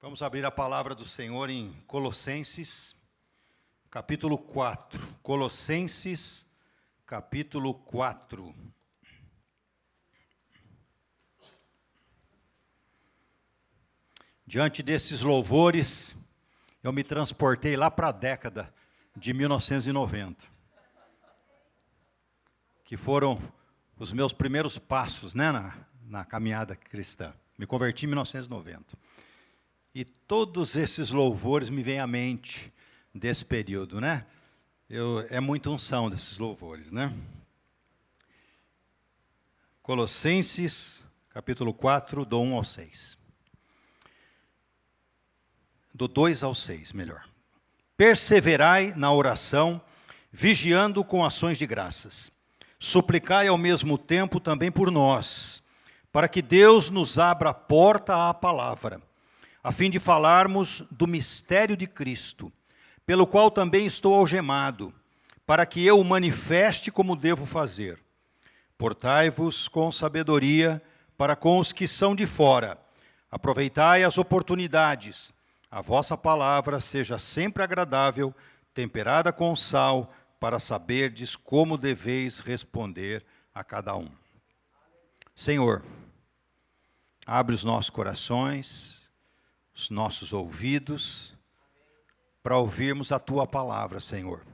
Vamos abrir a palavra do Senhor em Colossenses, capítulo 4. Colossenses, capítulo 4. Diante desses louvores, eu me transportei lá para a década de 1990, que foram os meus primeiros passos, né, na caminhada cristã. Me converti em 1990. E todos esses louvores me vêm à mente desse período, né? É muita unção desses louvores, né? Colossenses, capítulo 4, do 1 ao 6. Do 2 ao 6, melhor. Perseverai na oração, vigiando com ações de graças. Suplicai ao mesmo tempo também por nós, para que Deus nos abra a porta à palavra, a fim de falarmos do mistério de Cristo, pelo qual também estou algemado, para que eu o manifeste como devo fazer. Portai-vos com sabedoria para com os que são de fora. Aproveitai as oportunidades. A vossa palavra seja sempre agradável, temperada com sal, para saberdes como deveis responder a cada um. Senhor, abre os nossos corações, os nossos ouvidos, para ouvirmos a Tua palavra, Senhor.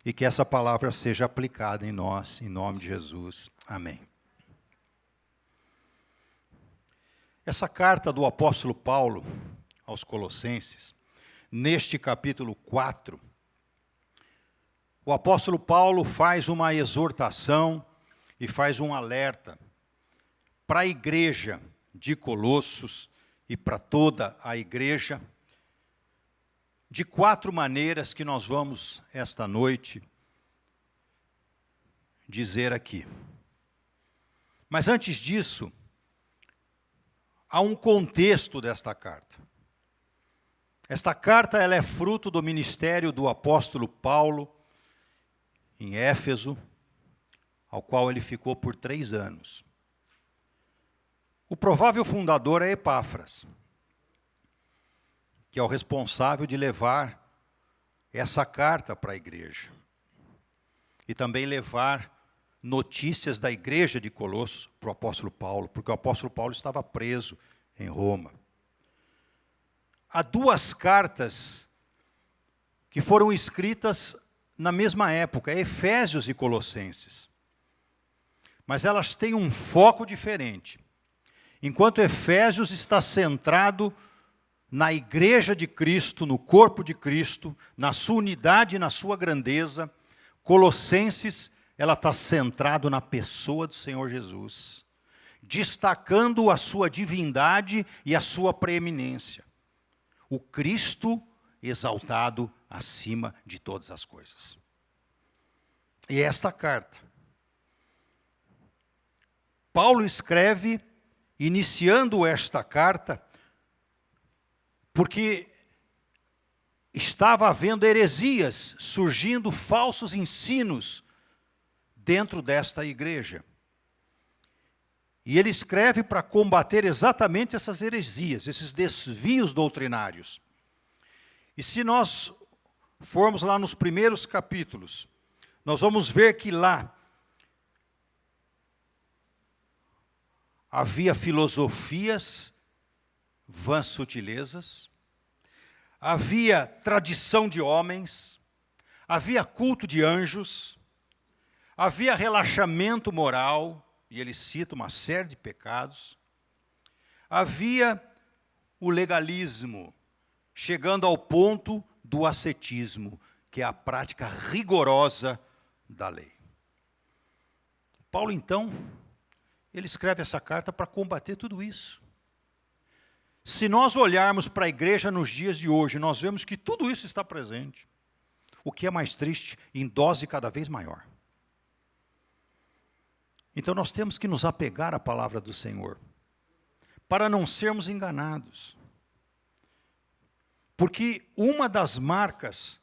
E que essa palavra seja aplicada em nós, em nome de Jesus. Amém. Essa carta do apóstolo Paulo aos Colossenses, neste capítulo 4, o apóstolo Paulo faz uma exortação e faz um alerta para a igreja de Colossos e para toda a igreja, de 4 maneiras que nós vamos, esta noite, dizer aqui. Mas antes disso, há um contexto desta carta. Esta carta ela é fruto do ministério do apóstolo Paulo, em Éfeso, ao qual ele ficou por 3 anos. O provável fundador é Epáfras, que é o responsável de levar essa carta para a igreja. E também levar notícias da igreja de Colossos para o apóstolo Paulo, porque o apóstolo Paulo estava preso em Roma. Há 2 cartas que foram escritas na mesma época, Efésios e Colossenses. Mas elas têm um foco diferente. Enquanto Efésios está centrado na igreja de Cristo, no corpo de Cristo, na sua unidade e na sua grandeza, Colossenses, ela está centrado na pessoa do Senhor Jesus, destacando a sua divindade e a sua preeminência. O Cristo exaltado acima de todas as coisas. E esta carta, Paulo escreve, iniciando esta carta, porque estava havendo heresias, surgindo falsos ensinos dentro desta igreja. E ele escreve para combater exatamente essas heresias, esses desvios doutrinários. E se nós formos lá nos primeiros capítulos, nós vamos ver que lá havia filosofias, vãs sutilezas, havia tradição de homens, havia culto de anjos, havia relaxamento moral, e ele cita uma série de pecados, havia o legalismo, chegando ao ponto do ascetismo, que é a prática rigorosa da lei. Paulo, então, ele escreve essa carta para combater tudo isso. Se nós olharmos para a igreja nos dias de hoje, nós vemos que tudo isso está presente. O que é mais triste, em dose cada vez maior. Então nós temos que nos apegar à palavra do Senhor, para não sermos enganados. Porque uma das marcas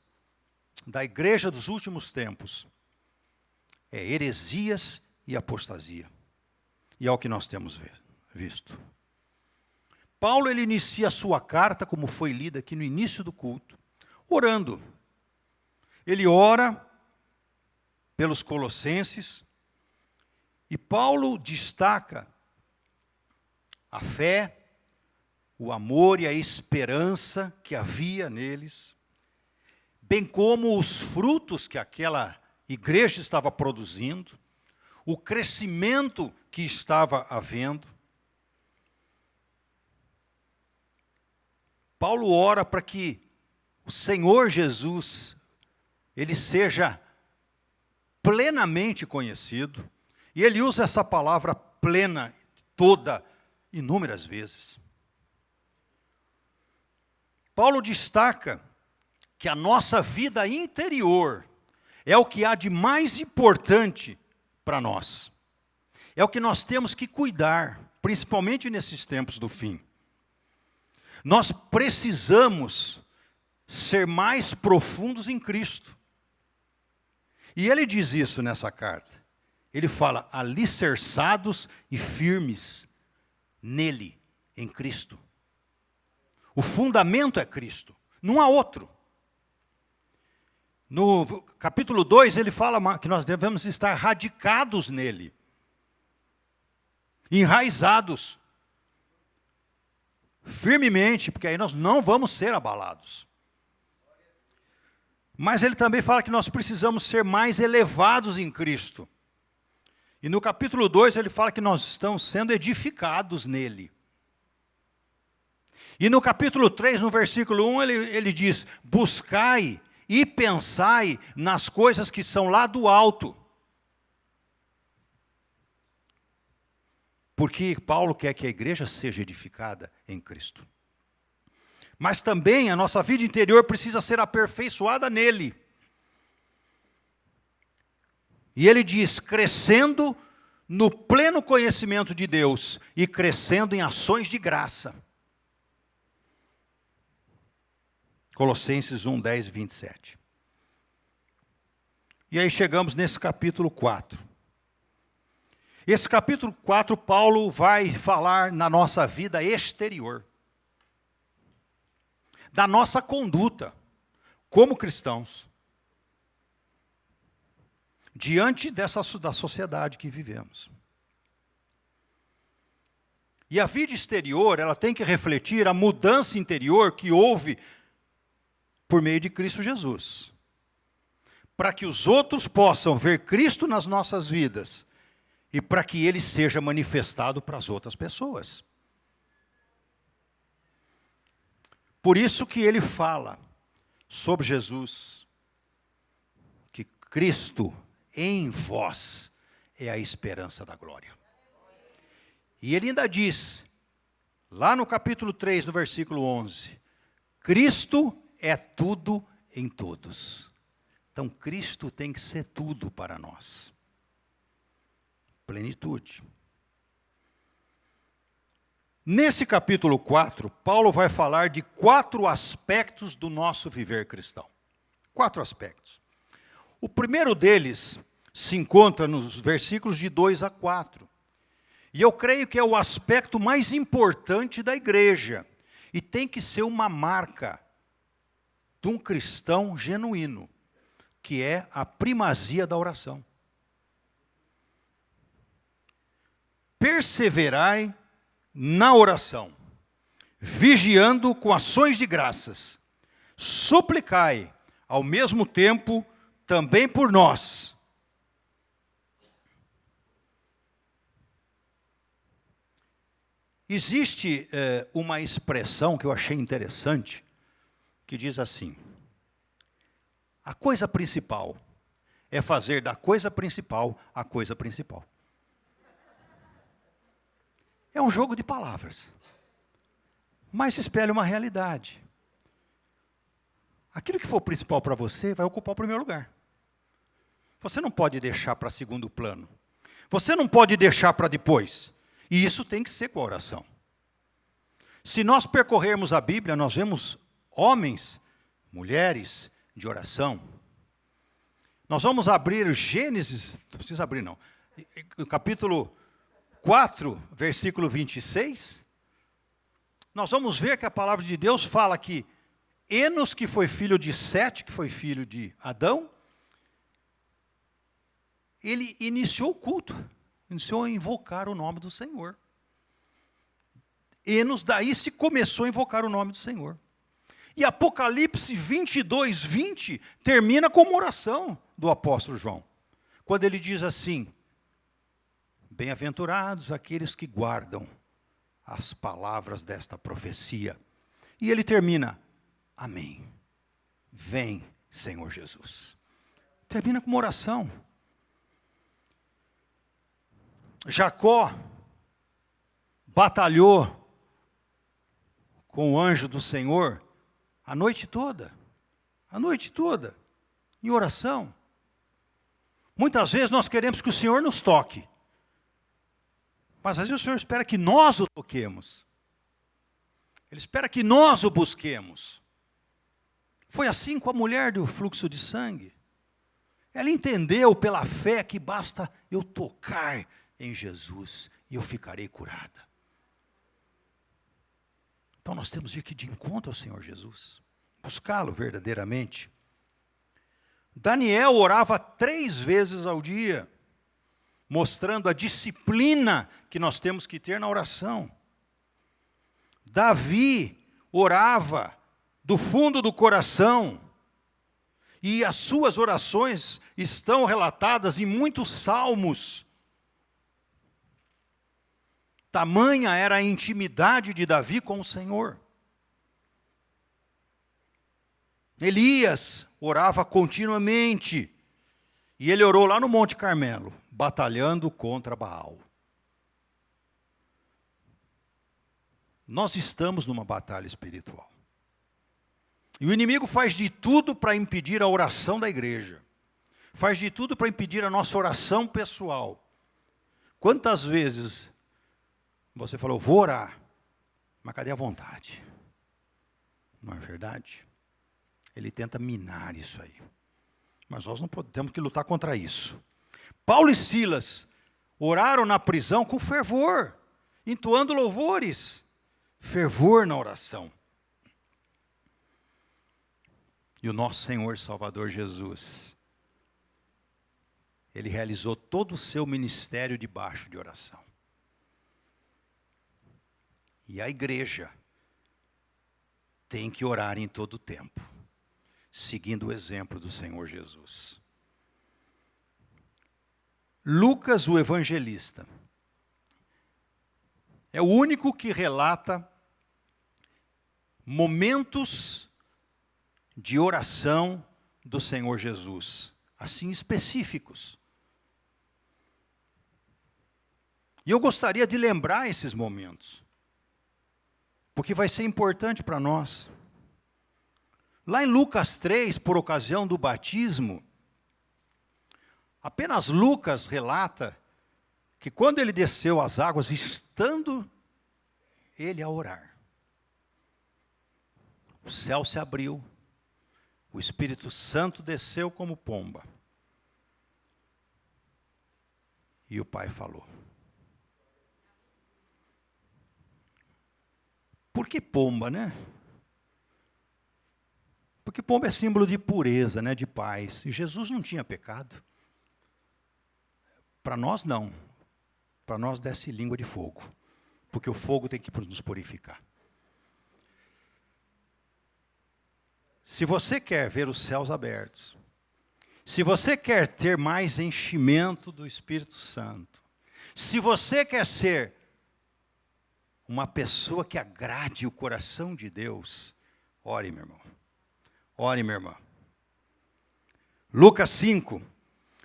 da igreja dos últimos tempos é heresias e apostasia. E é o que nós temos visto. Paulo ele inicia a sua carta, como foi lida aqui no início do culto, orando. Ele ora pelos colossenses, e Paulo destaca a fé, o amor e a esperança que havia neles, bem como os frutos que aquela igreja estava produzindo, o crescimento que estava havendo. Paulo ora para que o Senhor Jesus, ele seja plenamente conhecido, e ele usa essa palavra plena, toda, inúmeras vezes. Paulo destaca que a nossa vida interior é o que há de mais importante para nós. É o que nós temos que cuidar, principalmente nesses tempos do fim. Nós precisamos ser mais profundos em Cristo. E ele diz isso nessa carta. Ele fala, alicerçados e firmes nele, em Cristo. O fundamento é Cristo, não há outro. No capítulo 2, ele fala que nós devemos estar radicados nele, enraizados, firmemente, porque aí nós não vamos ser abalados. Mas ele também fala que nós precisamos ser mais elevados em Cristo. E no capítulo 2 ele fala que nós estamos sendo edificados nele. E no capítulo 3, no versículo 1, ele diz, buscai e pensai nas coisas que são lá do alto. Porque Paulo quer que a igreja seja edificada em Cristo. Mas também a nossa vida interior precisa ser aperfeiçoada nele. E ele diz, crescendo no pleno conhecimento de Deus e crescendo em ações de graça. Colossenses 1, 10 e 27. E aí chegamos nesse capítulo 4. Esse capítulo 4, Paulo vai falar na nossa vida exterior. Da nossa conduta, como cristãos. Diante da sociedade que vivemos. E a vida exterior, ela tem que refletir a mudança interior que houve por meio de Cristo Jesus. Para que os outros possam ver Cristo nas nossas vidas e para que Ele seja manifestado para as outras pessoas. Por isso que ele fala sobre Jesus, que Cristo em vós é a esperança da glória. E ele ainda diz, lá no capítulo 3, no versículo 11, Cristo é tudo em todos. Então, Cristo tem que ser tudo para nós. Plenitude. Nesse capítulo 4, Paulo vai falar de 4 aspectos do nosso viver cristão. 4 aspectos. O primeiro deles se encontra nos versículos de 2 a 4. E eu creio que é o aspecto mais importante da igreja. E tem que ser uma marca de um cristão genuíno, que é a primazia da oração. Perseverai na oração, vigiando com ações de graças, suplicai, ao mesmo tempo, também por nós. Existe uma expressão que eu achei interessante, que diz assim, a coisa principal é fazer da coisa principal a coisa principal. É um jogo de palavras, mas espelha uma realidade. Aquilo que for principal para você vai ocupar o primeiro lugar. Você não pode deixar para segundo plano. Você não pode deixar para depois. E isso tem que ser com a oração. Se nós percorrermos a Bíblia, nós vemos homens, mulheres de oração. Nós vamos abrir Gênesis, não precisa abrir não, no capítulo 4, versículo 26, nós vamos ver que a palavra de Deus fala que Enos, que foi filho de Sete, que foi filho de Adão, ele iniciou o culto, iniciou a invocar o nome do Senhor. Enos, daí se começou a invocar o nome do Senhor. E Apocalipse 22, 20, termina com uma oração do apóstolo João. Quando ele diz assim: bem-aventurados aqueles que guardam as palavras desta profecia. E ele termina: amém. Vem, Senhor Jesus. Termina com uma oração. Jacó batalhou com o anjo do Senhor a noite toda, em oração. Muitas vezes nós queremos que o Senhor nos toque, mas às vezes o Senhor espera que nós o toquemos. Ele espera que nós o busquemos. Foi assim com a mulher do fluxo de sangue. Ela entendeu pela fé que basta eu tocar em Jesus e eu ficarei curada. Então nós temos de ir de encontro ao Senhor Jesus, buscá-lo verdadeiramente. Daniel orava 3 vezes ao dia, mostrando a disciplina que nós temos que ter na oração. Davi orava do fundo do coração, e as suas orações estão relatadas em muitos salmos. Tamanha era a intimidade de Davi com o Senhor. Elias orava continuamente, e ele orou lá no Monte Carmelo, batalhando contra Baal. Nós estamos numa batalha espiritual. E o inimigo faz de tudo para impedir a oração da igreja. Faz de tudo para impedir a nossa oração pessoal. Quantas vezes você falou: vou orar, mas cadê a vontade? Não é verdade? Ele tenta minar isso aí. Mas nós não temos que lutar contra isso. Paulo e Silas oraram na prisão com fervor, entoando louvores. Fervor na oração. E o nosso Senhor e Salvador Jesus, Ele realizou todo o seu ministério debaixo de oração. E a igreja tem que orar em todo o tempo, seguindo o exemplo do Senhor Jesus. Lucas, o evangelista, é o único que relata momentos de oração do Senhor Jesus, assim específicos. E eu gostaria de lembrar esses momentos, porque vai ser importante para nós. Lá em Lucas 3, por ocasião do batismo, apenas Lucas relata que quando ele desceu as águas, estando ele a orar, o céu se abriu, o Espírito Santo desceu como pomba. E o Pai falou. Por que pomba, né? Porque pomba é símbolo de pureza, né? De paz. E Jesus não tinha pecado. Para nós não. Para nós desce língua de fogo. Porque o fogo tem que nos purificar. Se você quer ver os céus abertos, se você quer ter mais enchimento do Espírito Santo, se você quer ser uma pessoa que agrade o coração de Deus, ore, meu irmão. Ore, minha irmã. Lucas 5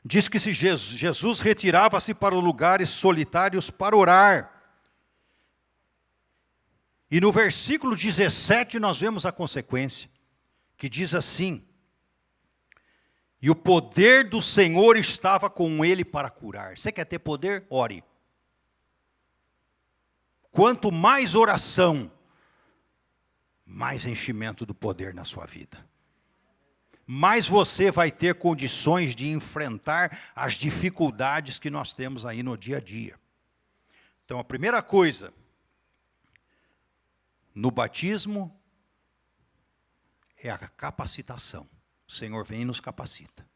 diz que se Jesus retirava-se para lugares solitários para orar. E no versículo 17 nós vemos a consequência, que diz assim: e o poder do Senhor estava com ele para curar. Você quer ter poder? Ore. Quanto mais oração, mais enchimento do poder na sua vida. Mais você vai ter condições de enfrentar as dificuldades que nós temos aí no dia a dia. Então, a primeira coisa, No batismo, é a capacitação. O Senhor vem e nos capacita.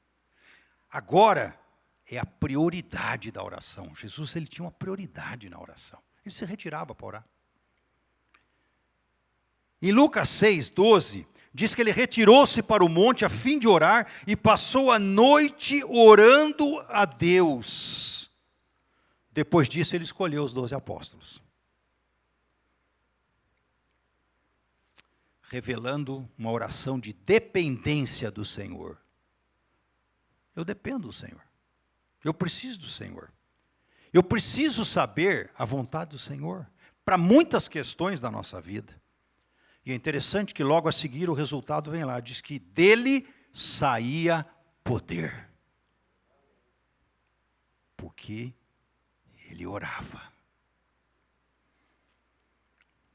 Agora, é a prioridade da oração. Jesus, ele tinha uma prioridade na oração. Ele se retirava para orar. Em Lucas 6:12, diz que ele retirou-se para o monte a fim de orar e passou a noite orando a Deus. Depois disso, ele escolheu os 12 apóstolos. Revelando uma oração de dependência do Senhor. Eu dependo do Senhor. Eu preciso do Senhor. Eu preciso saber a vontade do Senhor para muitas questões da nossa vida. E é interessante que logo a seguir o resultado vem lá. Diz que dele saía poder. Porque ele orava.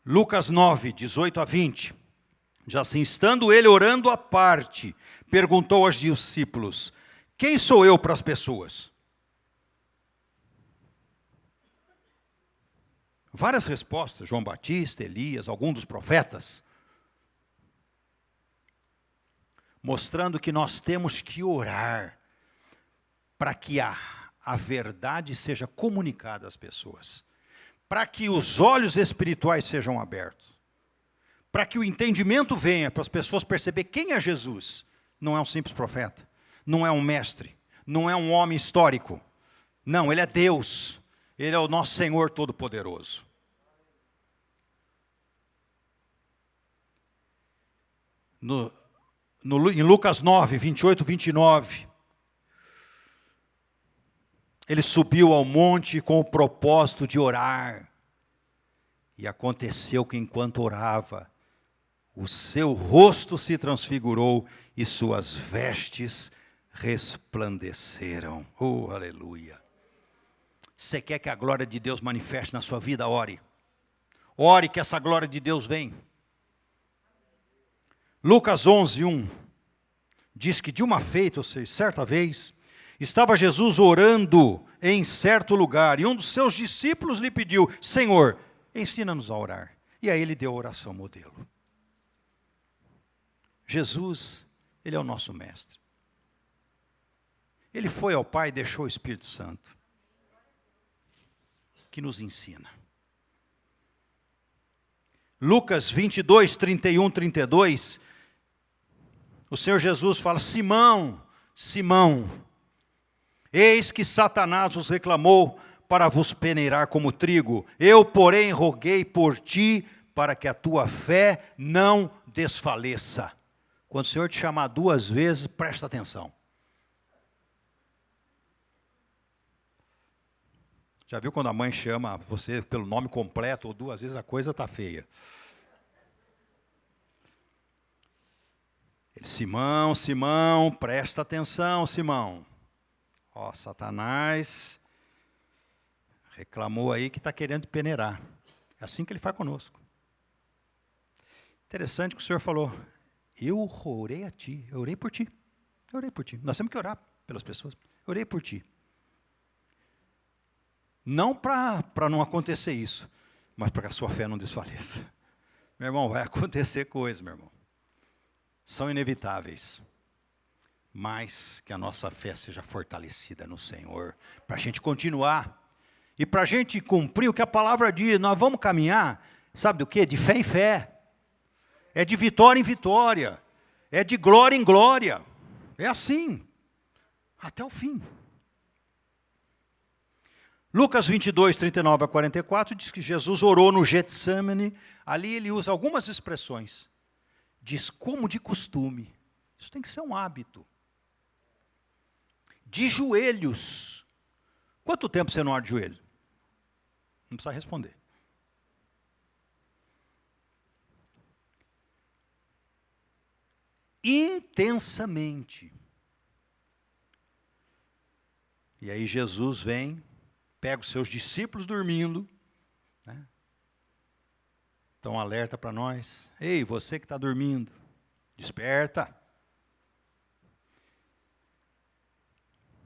Lucas 9, 18 a 20. Já assim, estando ele orando à parte, perguntou aos discípulos: quem sou eu para as pessoas? Várias respostas, João Batista, Elias, alguns dos profetas, mostrando que nós temos que orar para que a verdade seja comunicada às pessoas, para que os olhos espirituais sejam abertos, para que o entendimento venha, para as pessoas perceberem quem é Jesus. Não é um simples profeta, não é um mestre, não é um homem histórico. Não, ele é Deus, ele é o nosso Senhor Todo-Poderoso. Em Lucas 9, 28, 29, ele subiu ao monte com o propósito de orar. E aconteceu que enquanto orava, o seu rosto se transfigurou e suas vestes resplandeceram. Oh, aleluia. Você quer que a glória de Deus manifeste na sua vida? Ore. Ore que essa glória de Deus vem. Lucas 11, 1. Diz que de uma feita, ou seja, certa vez, estava Jesus orando em certo lugar. E um dos seus discípulos lhe pediu: Senhor, ensina-nos a orar. E aí ele deu a oração modelo. Jesus, ele é o nosso mestre. Ele foi ao Pai e deixou o Espírito Santo, que nos ensina. Lucas 22, 31, 32, o Senhor Jesus fala: Simão, Simão, eis que Satanás os reclamou para vos peneirar como trigo. Eu, porém, roguei por ti, para que a tua fé não desfaleça. Quando o Senhor te chamar 2 vezes, presta atenção. Já viu quando a mãe chama você pelo nome completo, ou 2 vezes, a coisa está feia. Ele: Simão, Simão, presta atenção, Simão. Ó, Satanás reclamou aí que está querendo peneirar. É assim que ele faz conosco. Interessante que o Senhor falou: eu orei a ti, eu orei por ti. Eu orei por ti. Nós temos que orar pelas pessoas. Eu orei por ti. Não para não acontecer isso, mas para que a sua fé não desfaleça. Meu irmão, vai acontecer coisa, meu irmão. São inevitáveis. Mas que a nossa fé seja fortalecida no Senhor, para a gente continuar. E para a gente cumprir o que a palavra diz, nós vamos caminhar, sabe do quê? De fé em fé. É de vitória em vitória. É de glória em glória. É assim. Até o fim. Lucas 22, 39 a 44, diz que Jesus orou no Getsemane. Ali ele usa algumas expressões. Diz: como de costume. Isso tem que ser um hábito. De joelhos. Quanto tempo você não ora de joelho? Não precisa responder. Intensamente. E aí Jesus vem, pega os seus discípulos dormindo, né? Então alerta para nós: ei, você que está dormindo, desperta.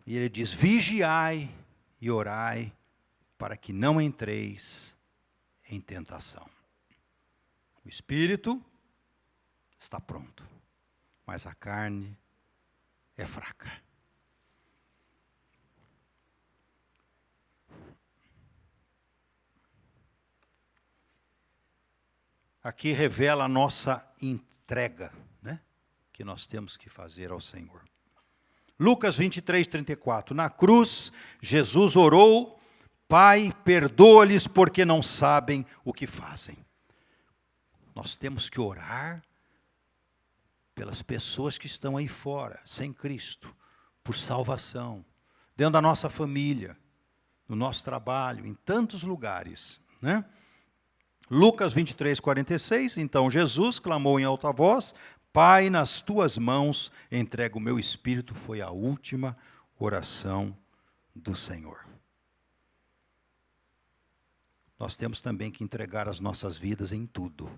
E ele diz: vigiai e orai, para que não entreis em tentação. O espírito está pronto, mas a carne é fraca. Aqui revela a nossa entrega, né, que nós temos que fazer ao Senhor. Lucas 23, 34. Na cruz, Jesus orou: Pai, perdoa-lhes porque não sabem o que fazem. Nós temos que orar pelas pessoas que estão aí fora, sem Cristo, por salvação, dentro da nossa família, no nosso trabalho, em tantos lugares, né? Lucas 23, 46, então Jesus clamou em alta voz: Pai, nas tuas mãos entrego o meu espírito. Foi a última oração do Senhor. Nós temos também que entregar as nossas vidas em tudo.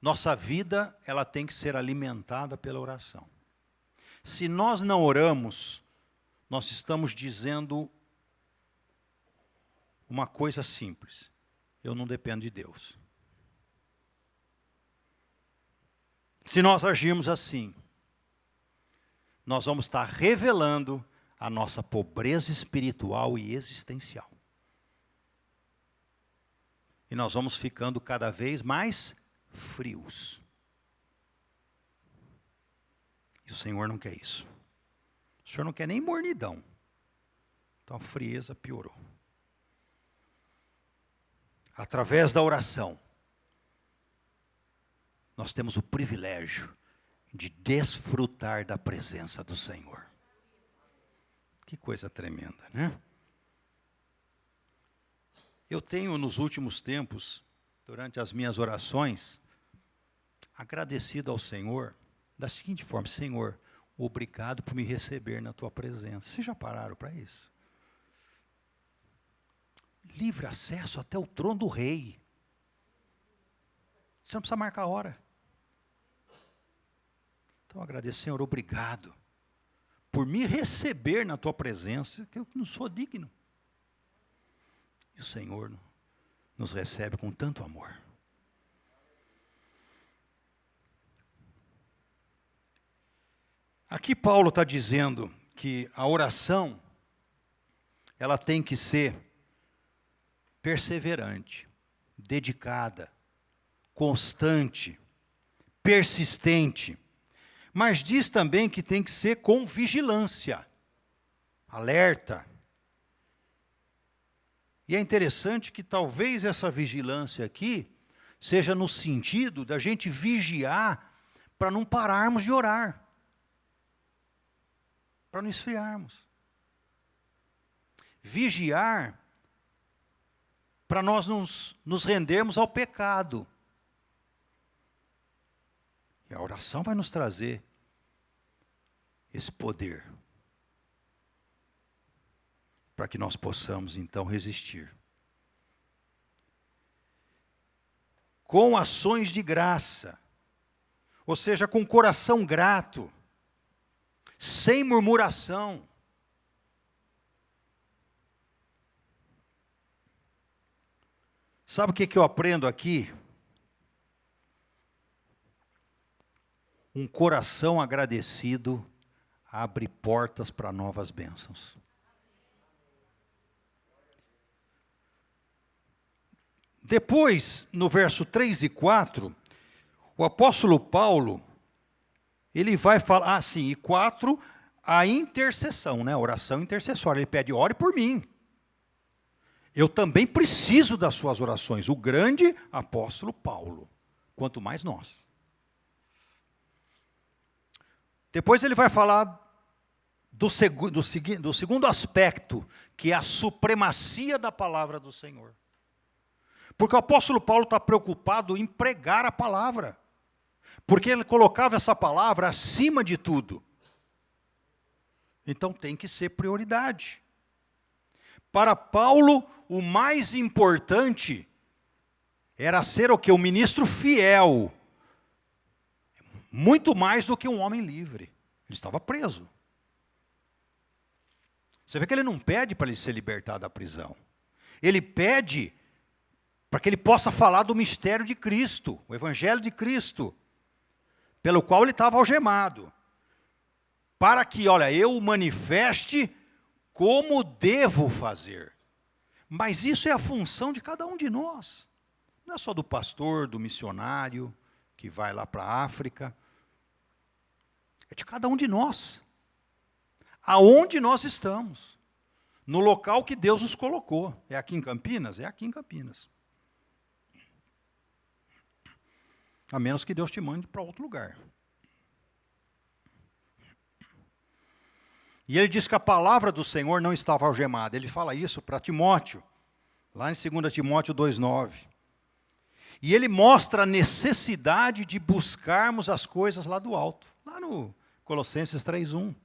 Nossa vida, ela tem que ser alimentada pela oração. Se nós não oramos, nós estamos dizendo uma coisa simples: eu não dependo de Deus. Se nós agirmos assim, nós vamos estar revelando a nossa pobreza espiritual e existencial. E nós vamos ficando cada vez mais frios. E o Senhor não quer isso. O Senhor não quer nem mornidão. Então a frieza piorou. Através da oração, nós temos o privilégio de desfrutar da presença do Senhor. Que coisa tremenda, né? Eu tenho, nos últimos tempos, durante as minhas orações, agradecido ao Senhor da seguinte forma: Senhor, obrigado por me receber na tua presença. Vocês já pararam para isso? Livre acesso até o trono do rei. Você não precisa marcar a hora. Então agradeço, Senhor, obrigado por me receber na tua presença, que eu não sou digno. E o Senhor nos recebe com tanto amor. Aqui Paulo está dizendo que a oração, ela tem que ser perseverante, dedicada, constante, persistente. Mas diz também que tem que ser com vigilância, alerta. E é interessante que talvez essa vigilância aqui seja no sentido da gente vigiar para não pararmos de orar, para não esfriarmos. Vigiar para nós nos rendermos ao pecado. E a oração vai nos trazer esse poder, para que nós possamos então resistir. Com ações de graça, ou seja, com coração grato, sem murmuração. Sabe o que eu aprendo aqui? Um coração agradecido abre portas para novas bênçãos. Depois, no verso 3 e 4, o apóstolo Paulo, ele vai falar, e 4, a intercessão, né? A oração intercessória. Ele pede: ore por mim. Eu também preciso das suas orações. O grande apóstolo Paulo, quanto mais nós. Depois ele vai falar do segundo aspecto, que é a supremacia da palavra do Senhor. Porque o apóstolo Paulo está preocupado em pregar a palavra. Porque ele colocava essa palavra acima de tudo. Então tem que ser prioridade. Para Paulo, o mais importante era ser o quê? Um ministro fiel. Muito mais do que um homem livre. Ele estava preso. Você vê que ele não pede para ele ser libertado da prisão. Ele pede para que ele possa falar do mistério de Cristo, o evangelho de Cristo, pelo qual ele estava algemado. Para que, olha, eu o manifeste como devo fazer. Mas isso é a função de cada um de nós. Não é só do pastor, do missionário, que vai lá para a África. É de cada um de nós. Aonde nós estamos. No local que Deus nos colocou. É aqui em Campinas? É aqui em Campinas. A menos que Deus te mande para outro lugar. E ele diz que a palavra do Senhor não estava algemada. Ele fala isso para Timóteo, lá em 2 Timóteo 2,9. E ele mostra a necessidade de buscarmos as coisas lá do alto, lá no Colossenses 3,1.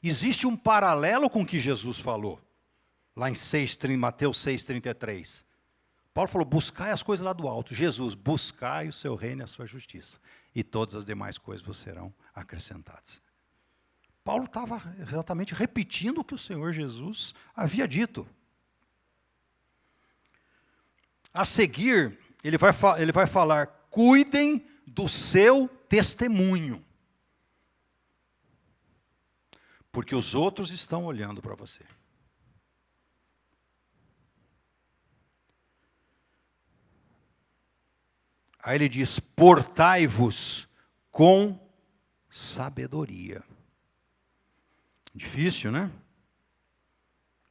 Existe um paralelo com o que Jesus falou, lá em Mateus 6,33. Paulo falou, buscai as coisas lá do alto. Jesus, buscai o seu reino e a sua justiça. E todas as demais coisas vos serão acrescentadas. Paulo estava exatamente repetindo o que o Senhor Jesus havia dito. A seguir, ele vai falar, cuidem do seu testemunho. Porque os outros estão olhando para você. Aí ele diz, portai-vos com sabedoria. Difícil, né?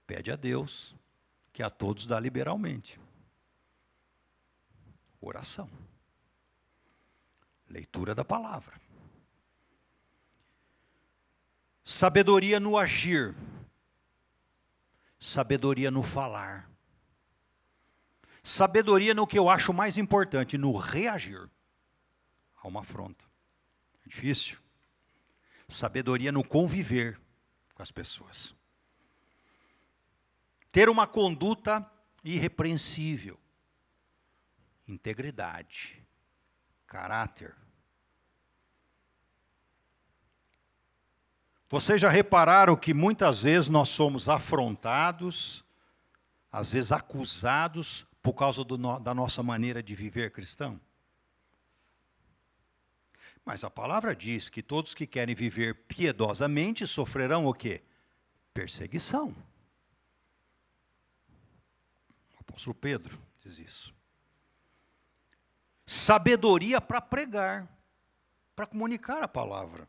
Pede a Deus, que a todos dá liberalmente. Oração. Leitura da palavra. Sabedoria no agir. Sabedoria no falar. Sabedoria no que eu acho mais importante, no reagir a uma afronta. É difícil. Sabedoria no conviver com as pessoas. Ter uma conduta irrepreensível. Integridade. Caráter. Vocês já repararam que muitas vezes nós somos afrontados, às vezes acusados, por causa da nossa maneira de viver cristão? Mas a palavra diz que todos que querem viver piedosamente sofrerão o quê? Perseguição. O apóstolo Pedro diz isso. Sabedoria para pregar, para comunicar a palavra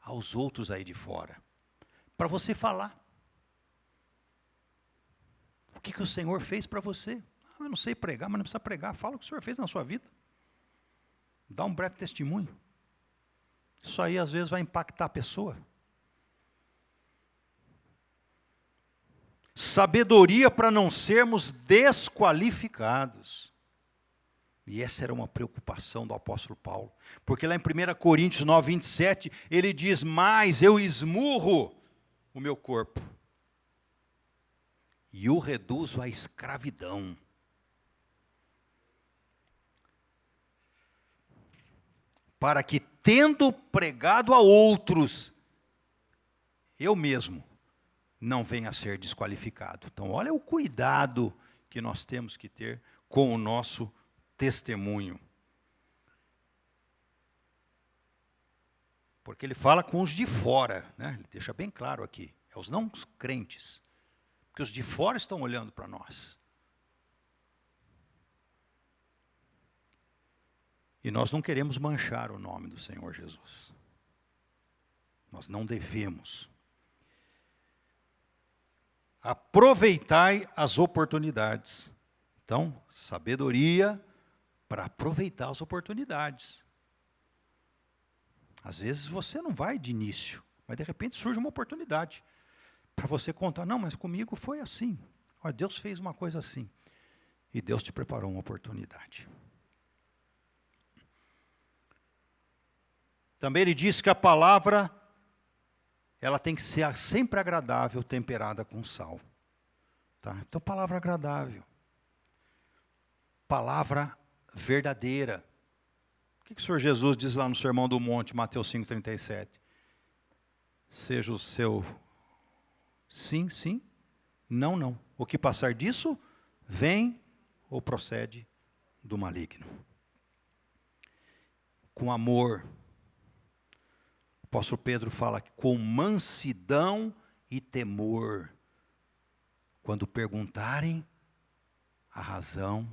aos outros aí de fora, para você falar. O que o Senhor fez para você? Eu não sei pregar, mas não precisa pregar. Fala o que o Senhor fez na sua vida. Dá um breve testemunho. Isso aí às vezes vai impactar a pessoa. Sabedoria para não sermos desqualificados. E essa era uma preocupação do apóstolo Paulo. Porque lá em 1 Coríntios 9, 27, ele diz, mas eu esmurro o meu corpo e o reduzo à escravidão. Para que, tendo pregado a outros, eu mesmo não venha a ser desqualificado. Então, olha o cuidado que nós temos que ter com o nosso testemunho. Porque ele fala com os de fora, né? Ele deixa bem claro aqui, é os não crentes. Porque os de fora estão olhando para nós. E nós não queremos manchar o nome do Senhor Jesus. Nós não devemos. Aproveitai as oportunidades. Então, sabedoria para aproveitar as oportunidades. Às vezes você não vai de início, mas de repente surge uma oportunidade para você contar, não, mas comigo foi assim. Olha, Deus fez uma coisa assim. E Deus te preparou uma oportunidade. Também ele diz que a palavra, ela tem que ser sempre agradável, temperada com sal. Tá? Então, palavra agradável. Palavra verdadeira. O que o Senhor Jesus diz lá no Sermão do Monte, Mateus 5,37? Seja o seu sim, sim, não, não. O que passar disso, vem ou procede do maligno. Com amor. O apóstolo Pedro fala que com mansidão e temor, quando perguntarem a razão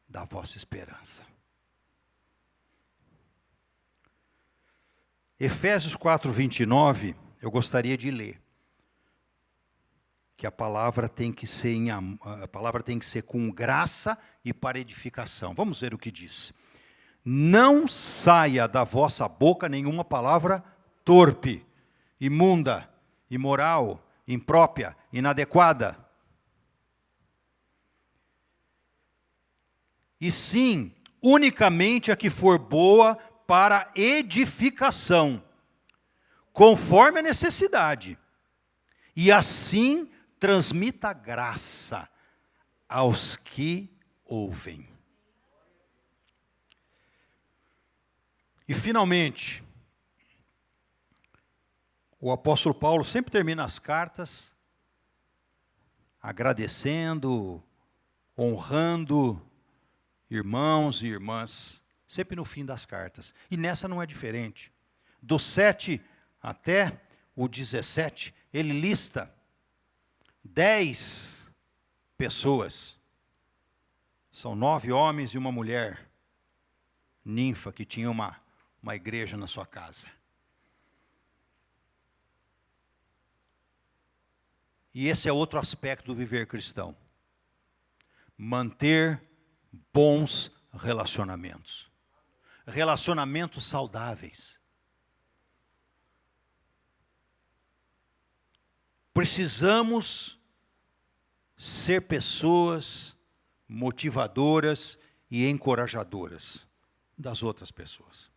da vossa esperança. Efésios 4:29, eu gostaria de ler. Que a palavra tem que ser com graça e para edificação. Vamos ver o que diz. Não saia da vossa boca nenhuma palavra torpe, imunda, imoral, imprópria, inadequada. E sim, unicamente a que for boa para edificação, conforme a necessidade. E assim transmita graça aos que ouvem. E finalmente, o apóstolo Paulo sempre termina as cartas agradecendo, honrando irmãos e irmãs, sempre no fim das cartas. E nessa não é diferente. Do 7 até o 17, ele lista 10 pessoas. São 9 homens e uma mulher, ninfa, que tinha uma igreja na sua casa. E esse é outro aspecto do viver cristão. Manter bons relacionamentos. Relacionamentos saudáveis. Precisamos ser pessoas motivadoras e encorajadoras das outras pessoas.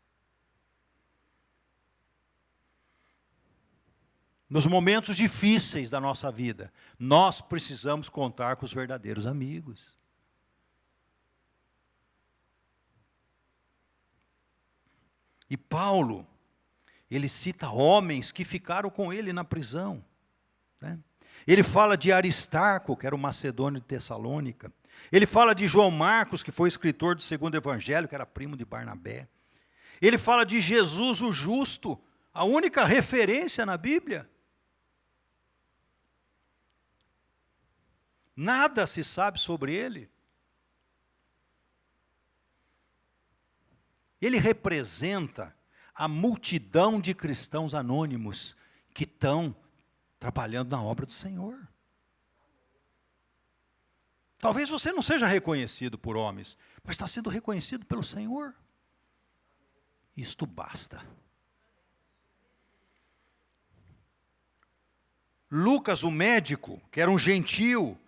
Nos momentos difíceis da nossa vida, nós precisamos contar com os verdadeiros amigos. E Paulo, ele cita homens que ficaram com ele na prisão. Né? Ele fala de Aristarco, que era o macedônio de Tessalônica. Ele fala de João Marcos, que foi escritor do segundo evangelho, que era primo de Barnabé. Ele fala de Jesus o justo, a única referência na Bíblia. Nada se sabe sobre ele. Ele representa a multidão de cristãos anônimos que estão trabalhando na obra do Senhor. Talvez você não seja reconhecido por homens, mas está sendo reconhecido pelo Senhor. Isto basta. Lucas, o médico, que era um gentil,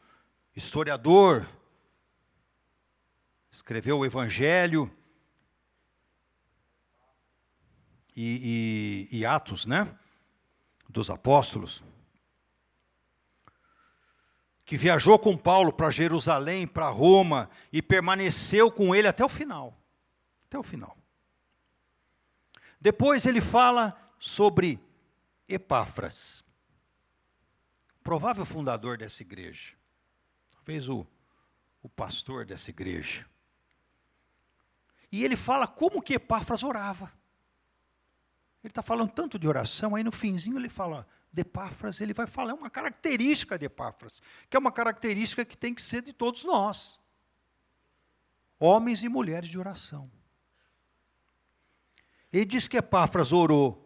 historiador, escreveu o Evangelho e Atos, né, dos apóstolos, que viajou com Paulo para Jerusalém, para Roma, e permaneceu com ele até o final. Até o final. Depois ele fala sobre Epáfras, provável fundador dessa igreja. Talvez o pastor dessa igreja. E ele fala como que Epáfras orava. Ele está falando tanto de oração, aí no finzinho ele fala de Epáfras, ele vai falar uma característica de Epáfras, que é uma característica que tem que ser de todos nós. Homens e mulheres de oração. Ele diz que Epáfras orou.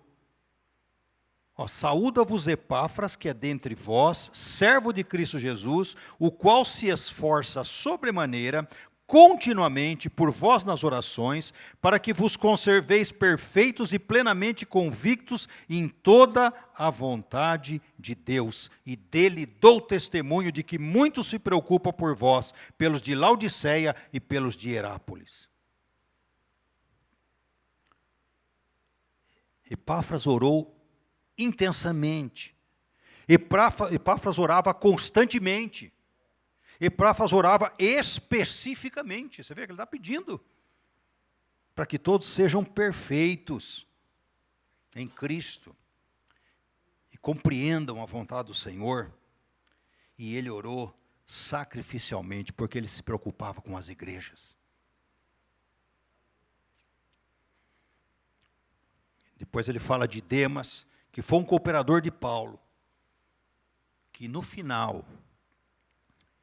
Saúda-vos Epáfras, que é dentre vós, servo de Cristo Jesus, o qual se esforça sobremaneira, continuamente por vós nas orações, para que vos conserveis perfeitos e plenamente convictos em toda a vontade de Deus. E dele dou testemunho de que muito se preocupa por vós, pelos de Laodiceia e pelos de Herápolis. Epáfras orou intensamente. Epáfras orava constantemente. Epáfras orava especificamente. Você vê que ele está pedindo para que todos sejam perfeitos em Cristo e compreendam a vontade do Senhor. E ele orou sacrificialmente, porque ele se preocupava com as igrejas. Depois ele fala de Demas, que foi um cooperador de Paulo, que no final,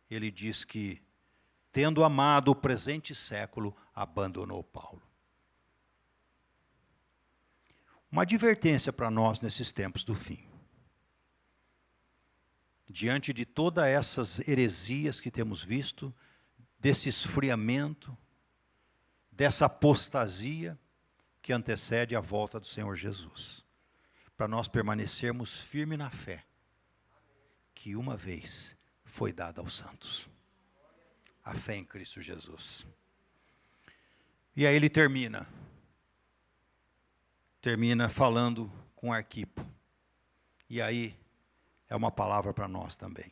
ele diz que, tendo amado o presente século, abandonou Paulo. Uma advertência para nós nesses tempos do fim. Diante de todas essas heresias que temos visto, desse esfriamento, dessa apostasia que antecede a volta do Senhor Jesus, para nós permanecermos firmes na fé, que uma vez foi dada aos santos. A fé em Cristo Jesus. E aí ele termina falando com Arquipo. E aí é uma palavra para nós também.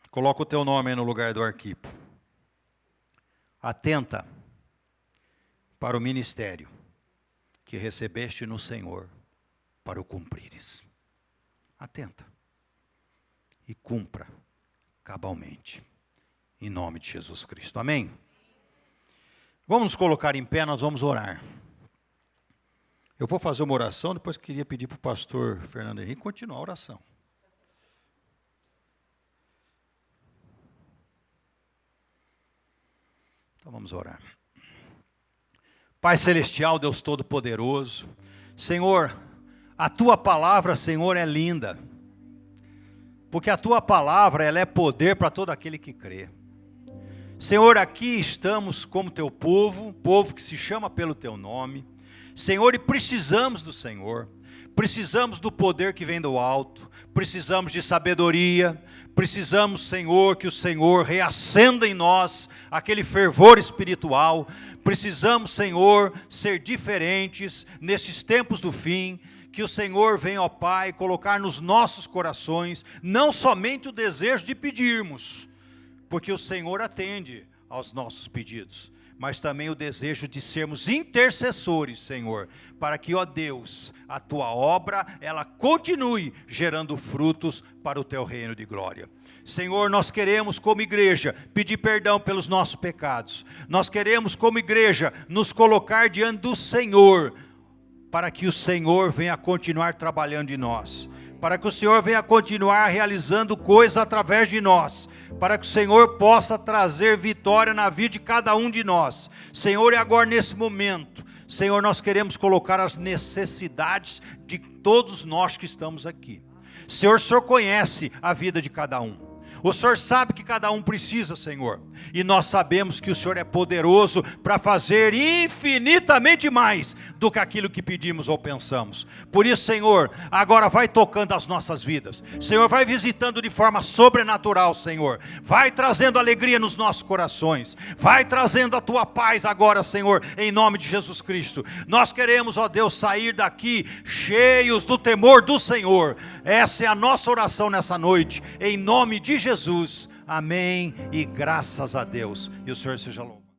Coloca o teu nome aí no lugar do Arquipo. Atenta para o ministério que recebeste no Senhor para o cumprires. Atenta. E cumpra cabalmente. Em nome de Jesus Cristo. Amém? Vamos nos colocar em pé, nós vamos orar. Eu vou fazer uma oração, depois queria pedir para o pastor Fernando Henrique continuar a oração. Então vamos orar. Pai Celestial, Deus Todo-Poderoso, Senhor, a Tua palavra, Senhor, é linda. Porque a Tua palavra, ela é poder para todo aquele que crê. Senhor, aqui estamos como Teu povo, povo que se chama pelo Teu nome. Senhor, e precisamos do Senhor. Precisamos do poder que vem do alto. Precisamos de sabedoria. Precisamos, Senhor, que o Senhor reacenda em nós aquele fervor espiritual. Precisamos, Senhor, ser diferentes nesses tempos do fim. Que o Senhor venha, ó Pai, colocar nos nossos corações, não somente o desejo de pedirmos, porque o Senhor atende aos nossos pedidos, mas também o desejo de sermos intercessores, Senhor, para que, ó Deus, a Tua obra, ela continue gerando frutos para o Teu reino de glória. Senhor, nós queremos como igreja pedir perdão pelos nossos pecados, nós queremos como igreja nos colocar diante do Senhor, para que o Senhor venha continuar trabalhando em nós, para que o Senhor venha continuar realizando coisas através de nós, para que o Senhor possa trazer vitória na vida de cada um de nós. Senhor, e agora nesse momento, Senhor, nós queremos colocar as necessidades de todos nós que estamos aqui. Senhor, o Senhor conhece a vida de cada um. O Senhor sabe que cada um precisa, Senhor. E nós sabemos que o Senhor é poderoso para fazer infinitamente mais do que aquilo que pedimos ou pensamos. Por isso, Senhor, agora vai tocando as nossas vidas. Senhor, vai visitando de forma sobrenatural, Senhor. Vai trazendo alegria nos nossos corações. Vai trazendo a Tua paz agora, Senhor, em nome de Jesus Cristo. Nós queremos, ó Deus, sair daqui cheios do temor do Senhor. Essa é a nossa oração nessa noite, em nome de Jesus. Amém e graças a Deus. E o Senhor seja louvado.